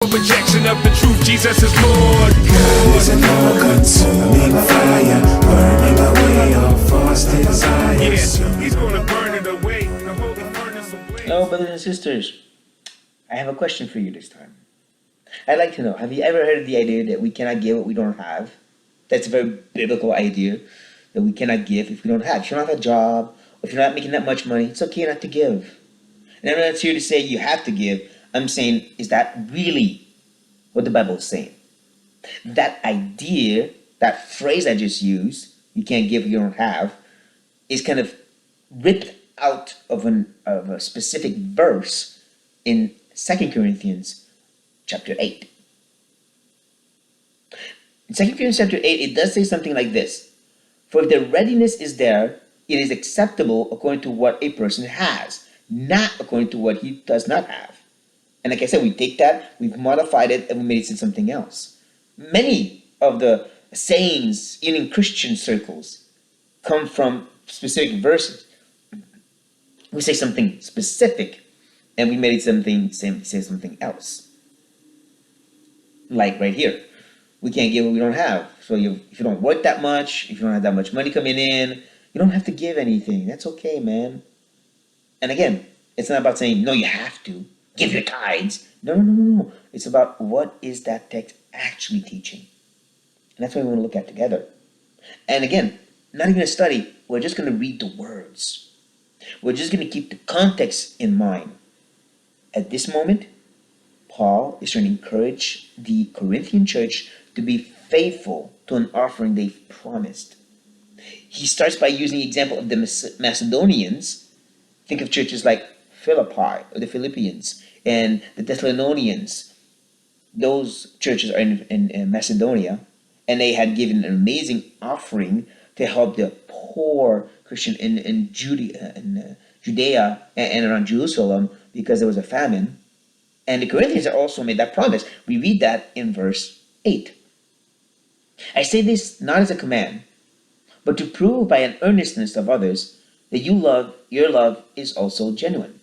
Rejection of the truth, Jesus is Lord. God is an all-consuming fire, burning away all false desires. Yeah, he's gonna burn it away. The holy furnace away. Hello, brothers and sisters. I have a question for you this time. I'd like to know, have you ever heard of the idea that we cannot give what we don't have? That's a very biblical idea, that we cannot give if we don't have. If you don't have a job, or if you're not making that much money, it's okay not to give. And I'm not here to say you have to give. I'm saying, is that really what the Bible is saying? That idea, that phrase I just used, you can't give what you don't have, is kind of ripped out of a specific verse in 2 Corinthians chapter 8. In 2 Corinthians chapter 8, it does say something like this. For if the readiness is there, it is acceptable according to what a person has, not according to what he does not have. And like I said, we take that, we've modified it, and we made it into something else. Many of the sayings, even in Christian circles, come from specific verses. We say something specific, and we made it say something else. Like right here, we can't give what we don't have. So if you don't work that much, if you don't have that much money coming in, you don't have to give anything. That's okay, man. And again, it's not about saying, no, you have to. Give your tithes. No. It's about what is that text actually teaching. And that's what we want to look at together. And again, not even a study. We're just going to read the words. We're just going to keep the context in mind. At this moment, Paul is trying to encourage the Corinthian church to be faithful to an offering they've promised. He starts by using the example of the Macedonians. Think of churches like Philippi or the Philippians and the Thessalonians. Those churches are in Macedonia, and they had given an amazing offering to help the poor Christian in Judea and around Jerusalem because there was a famine. And the Corinthians also made that promise. We read that in verse 8. I say this not as a command, but to prove by an earnestness of others that your love is also genuine.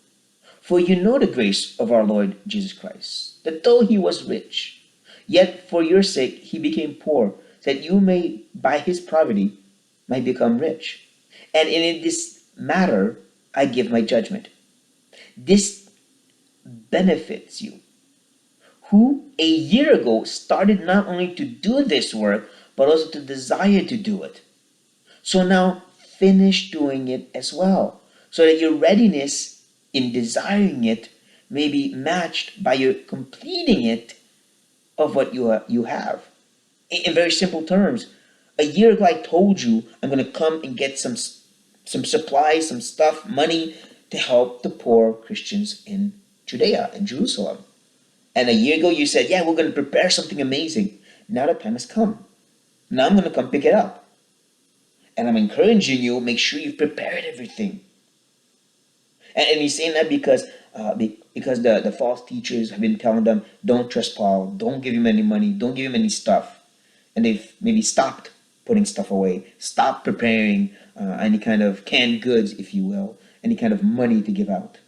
For you know the grace of our Lord Jesus Christ, that though he was rich, yet for your sake he became poor, so that you may by his poverty might become rich. And in this matter I give my judgment. This benefits you, who a year ago started not only to do this work, but also to desire to do it. So now finish doing it as well, so that your readiness in desiring it may be matched by your completing it of what you have. In very simple terms, a year ago I told you I'm going to come and get some supplies, some stuff, money to help the poor Christians in Judea and Jerusalem. And a year ago you said, yeah, we're going to prepare something amazing. Now the time has come. Now I'm going to come pick it up. And I'm encouraging you, make sure you've prepared everything. And he's saying that because the false teachers have been telling them, don't trust Paul, don't give him any money, don't give him any stuff. And they've maybe stopped putting stuff away, stopped preparing any kind of canned goods, if you will, any kind of money to give out.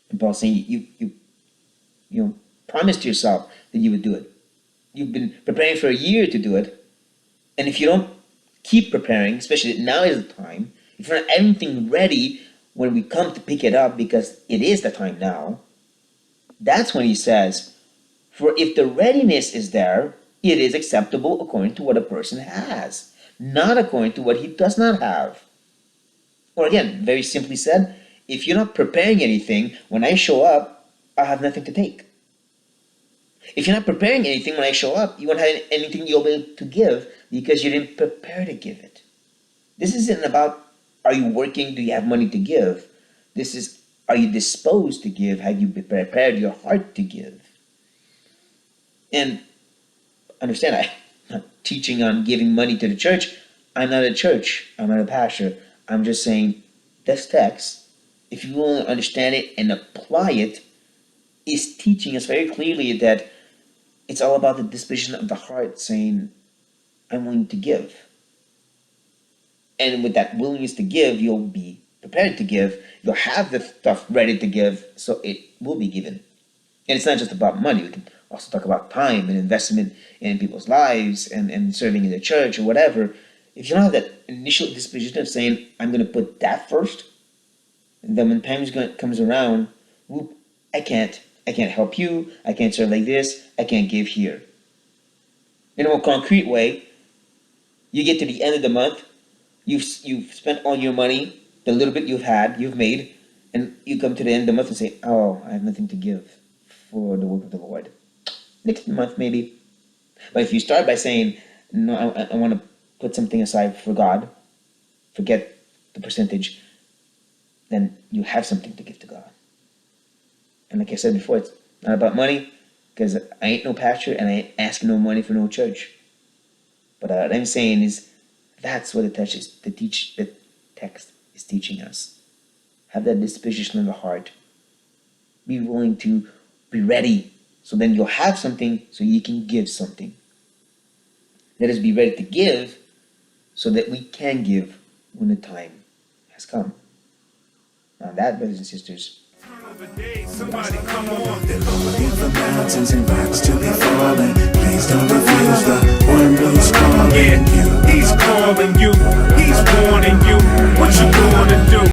And Paul's saying, you promised yourself that you would do it. You've been preparing for a year to do it. And if you don't keep preparing, especially now is the time, if you're not everything ready when we come to pick it up, because it is the time now, that's when he says, for if the readiness is there, it is acceptable according to what a person has, not according to what he does not have. Or again, very simply said, if you're not preparing anything, when I show up, I have nothing to take. If you're not preparing anything when I show up, you won't have anything you'll be able to give because you didn't prepare to give it. This isn't about, are you working? Do you have money to give? This is, are you disposed to give? Have you prepared your heart to give? And understand, I'm not teaching on giving money to the church. I'm not a church. I'm not a pastor. I'm just saying this text, if you will understand it and apply it, is teaching us very clearly that it's all about the disposition of the heart, saying, I'm willing to give. And with that willingness to give, you'll be prepared to give. You'll have the stuff ready to give, so it will be given. And it's not just about money. We can also talk about time and investment in people's lives and serving in the church or whatever. If you don't have that initial disposition of saying, I'm going to put that first, and then when comes around, whoop, I can't help you, I can't serve like this, I can't give here. In a more concrete way, you get to the end of the month, you've spent all your money, the little bit you've made, and you come to the end of the month and say, oh, I have nothing to give for the work of the Lord. Next month, maybe. But if you start by saying, no, I want to put something aside for God, forget the percentage, then you have something to give to God. And like I said before, it's not about money, because I ain't no pastor and I ain't asking no money for no church. But what I'm saying is, that's what the text is teaching us. Have that disposition in the heart. Be willing to be ready, so then you'll have something, so you can give something. Let us be ready to give, so that we can give when the time has come. Now that, brothers and sisters, Somebody come on. Looking for mountains and rocks to be falling. Please don't refuse the one who's calling you. He's calling you.